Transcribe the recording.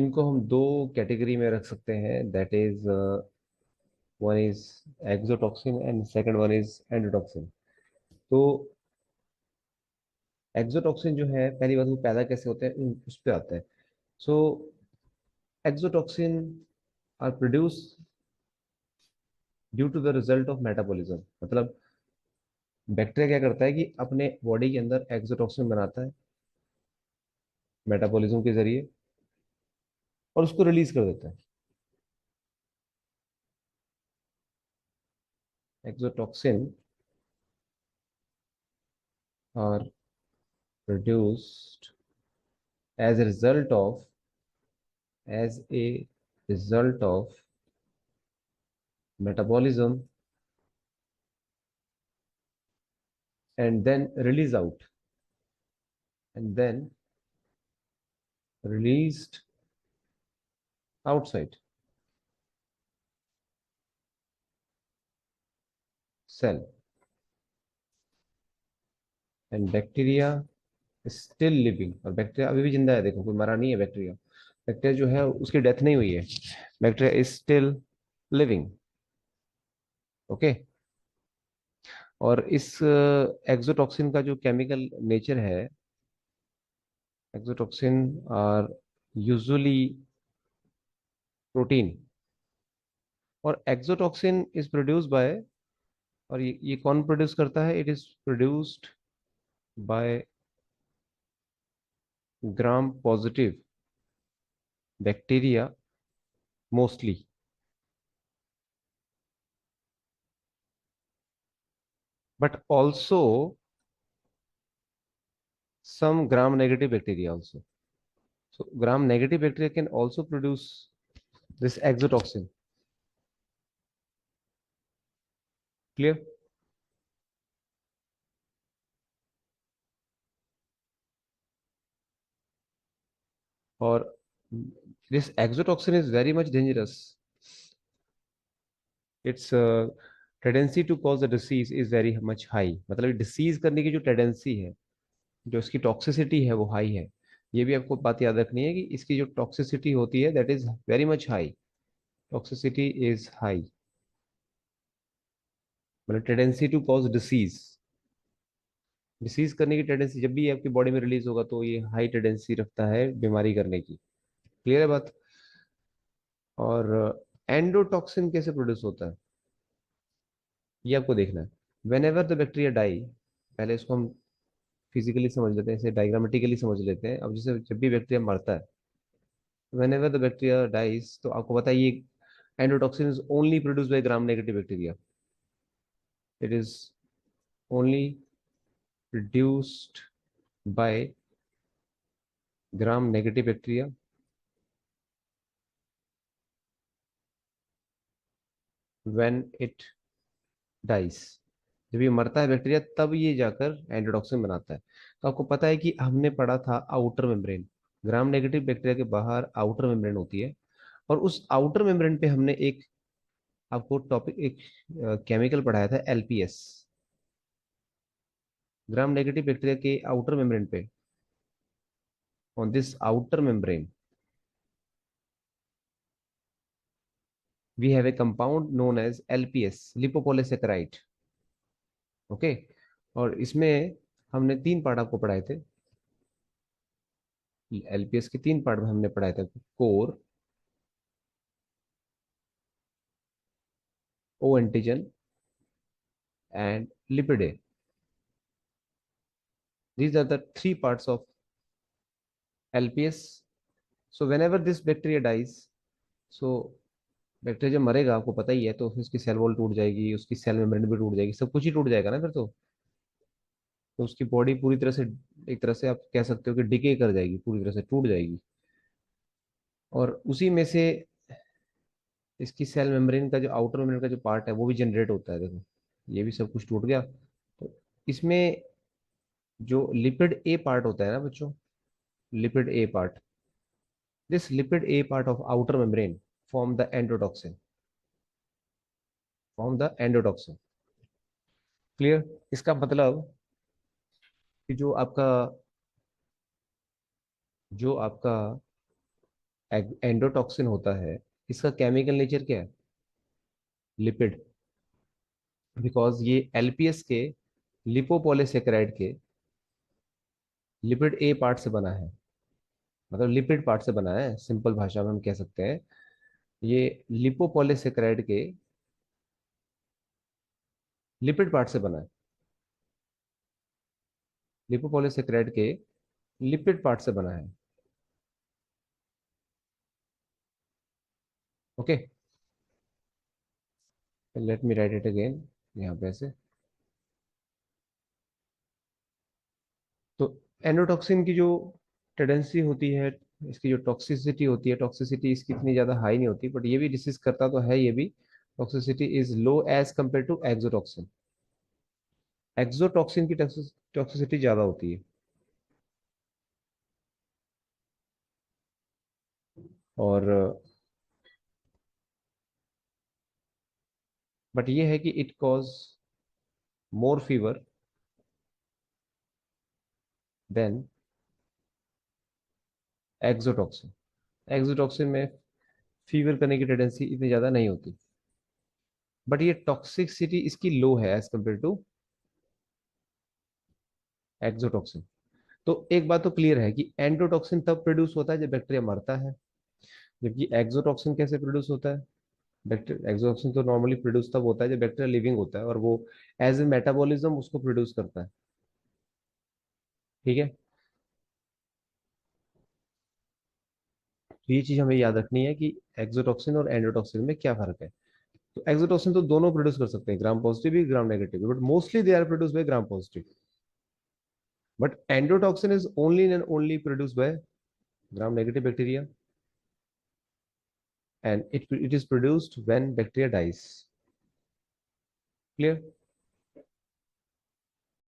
इनको हम दो कैटेगरी में रख सकते हैं, that is one is exotoxin and second one is endotoxin. तो एक्सोटॉक्सिन जो है, पहली बात वो पैदा कैसे होते हैं उस पे आता है। So exotoxin are produce due to the result of metabolism. मतलब बैक्टीरिया क्या करता है कि अपने बॉडी के अंदर एक्सोटॉक्सिन बनाता है मेटाबॉलिज्म के जरिए, और उसको रिलीज कर देता है। Exotoxin are produced as a result of as a result of metabolism and then release out and then released outside cell, and bacteria is still living। और बैक्टीरिया अभी भी जिंदा है, देखो कोई मरा नहीं है बैक्टीरिया। बैक्टीरिया जो है उसकी डेथ नहीं हुई है, bacteria is still living. Okay. और इस एक्सोटॉक्सिन का जो केमिकल नेचर है, एक्सोटॉक्सिन आर यूजुअली प्रोटीन। और एक्सोटॉक्सिन इज प्रोड्यूस बाय, और ये कौन प्रोड्यूस करता है? It is produced by gram positive bacteria mostly, but also some gram negative bacteria also. So gram negative bacteria can also produce this exotoxin. Clear? Or this exotoxin is very much dangerous. Its tendency to cause the disease is very much high। मतलब disease करने की जो tendency है, जो इसकी toxicity है वो high है। ये भी आपको बात याद रखनी है कि इसकी जो टॉक्सिसिटी होती है that is very much high. Toxicity is high, मतलब tendency to cause disease. Disease करने की टेंडेंसी जब भी आपकी बॉडी में रिलीज होगा तो ये हाई टेंडेंसी रखता है बीमारी करने की। क्लियर है बात? और एंडोटॉक्सिन कैसे प्रोड्यूस होता है ये आपको देखना है। Whenever the bacteria die, पहले इसको हम फिजिकली समझ लेते हैं, इसे डायग्रामेटिकली समझ लेते हैं। अब जैसे जब भी बैक्टीरिया मरता है, whenever the bacteria dies, तो आपको पता है ये endotoxin is only produce by gram negative bacteria. It is only produced by gram negative bacteria when it dies. जब ये मरता है बैक्टीरिया तब ये जाकर एंटीटॉक्सिन बनाता है। तो आपको पता है कि हमने पढ़ा था आउटर मेम्ब्रेन, ग्राम नेगेटिव बैक्टीरिया के बाहर आउटर मेम्ब्रेन होती है। और उस आउटर मेम्ब्रेन पे हमने एक आपको टॉपिक एक केमिकल पढ़ाया था, एलपीएस। ग्राम नेगेटिव बैक्टीरिया के आउटर मेम्ब्रेन पे, on this outer membrane we have a compound known as LPS, lipopolysaccharide. Okay. और इसमें हमने तीन पार्ट आपको पढ़ाए थे। एलपीएस के तीन पार्ट में हमने पढ़ाया था, core, O antigen and lipid A. These are the three parts of LPS. So whenever this bacteria dies, so bacteria जब मरेगा आपको पता ही है, तो फिर उसकी सेल वॉल टूट जाएगी, उसकी सेल मेम्ब्रेन भी टूट जाएगी, सब कुछ ही टूट जाएगा ना फिर तो उसकी बॉडी पूरी तरह से, एक तरह से आप कह सकते हो कि डिके कर जाएगी, पूरी तरह से टूट जाएगी। और उसी में से इसकी सेल मेम्ब्रेन का जो आउटर मेम्ब्रेन का जो पार्ट है वो भी जनरेट होता है। देखो ये भी सब कुछ टूट गया। तो इसमें जो लिपिड ए पार्ट होता है ना बच्चों, lipid A part, this lipid A part of outer membrane form the endotoxin, form the endotoxin। Clear? इसका मतलब कि जो आपका एंडोटॉक्सिन होता है, इसका केमिकल नेचर क्या है? लिपिड। बिकॉज ये एलपीएस के लिपोपॉलीसेकेराइड के लिपिड ए पार्ट से बना है, मतलब लिपिड पार्ट से बना है, सिंपल भाषा में हम कह सकते हैं। ये लिपोपॉलीसेकेराइड के लिपिड पार्ट से बना है, लिपोपॉलीसेकेराइड के लिपिड पार्ट से बना है। Okay, let me right it again, यहाँ पे ऐसे। तो एंडोटॉक्सिन की जो टेंडेंसी होती है, इसकी जो टॉक्सिसिटी होती है, टॉक्सिसिटी इसकी इतनी ज़्यादा हाई नहीं होती, बट ये भी डिसीज करता तो है ये भी। Toxicity is low as compare to exotoxin. Exotoxin की टॉक्सिसिटी ज़्यादा होती है। और बट ये है कि it cause more fever than exotoxin. Exotoxin में फीवर करने की टेंडेंसी इतनी ज़्यादा नहीं होती, बट ये टॉक्सिसिटी इसकी लो है एज कंपेयर टू एक्सोटॉक्सिन। तो एक बात तो क्लियर है कि एंडोटॉक्सिन तब प्रोड्यूस होता है जब बैक्टीरिया मरता है, जबकि एक्सोटॉक्सिन कैसे प्रोड्यूस होता है? बैक्टीरिया एक्सोटॉक्सिन तो नॉर्मली प्रोड्यूस तब होता है जब बैक्टीरिया लिविंग होता है और वो एज ए मेटाबॉलिज्म उसको प्रोड्यूस करता है। ठीक है, तो ये चीज हमें याद रखनी है कि एक्सोटॉक्सिन और एंडोटॉक्सिन में क्या फर्क है। तो एक्सोटॉक्सिन तो दोनों प्रोड्यूस कर सकते हैं, ग्राम पॉजिटिव भी gram negative, but mostly they are produce by gram positive. But endotoxin is only and only produce by gram negative bacteria, and it is produced when bacteria dies. Clear?